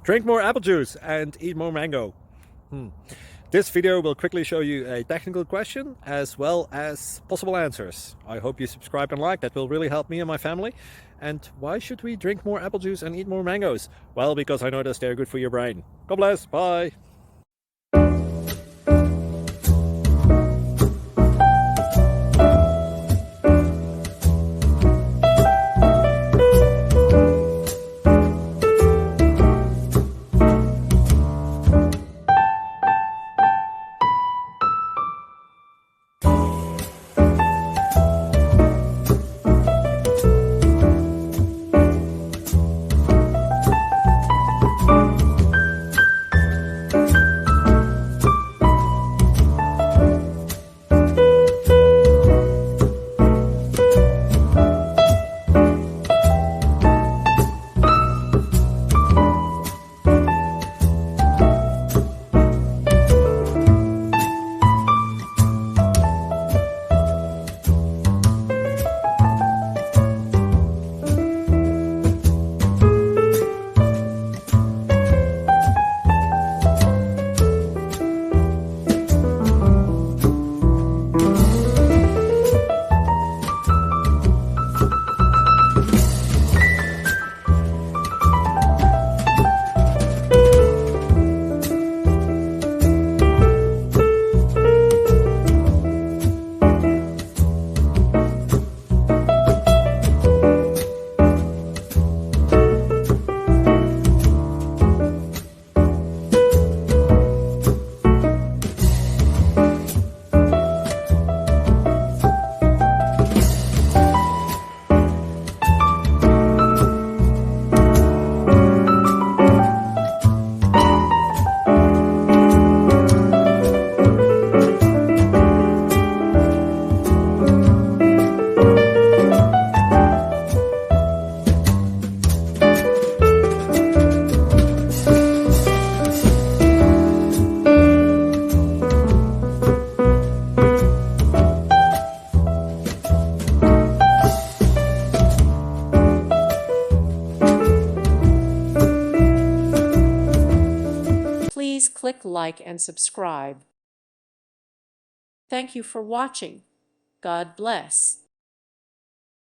Drink more apple juice and eat more mango. This video will quickly show you a technical question as well as possible answers. I hope you subscribe and like, that will really help me and my family. And why should we drink more apple juice and eat more mangoes? Well, because I noticed they're good for your brain. God bless, bye! Please click like and subscribe. Thank you for watching. God bless.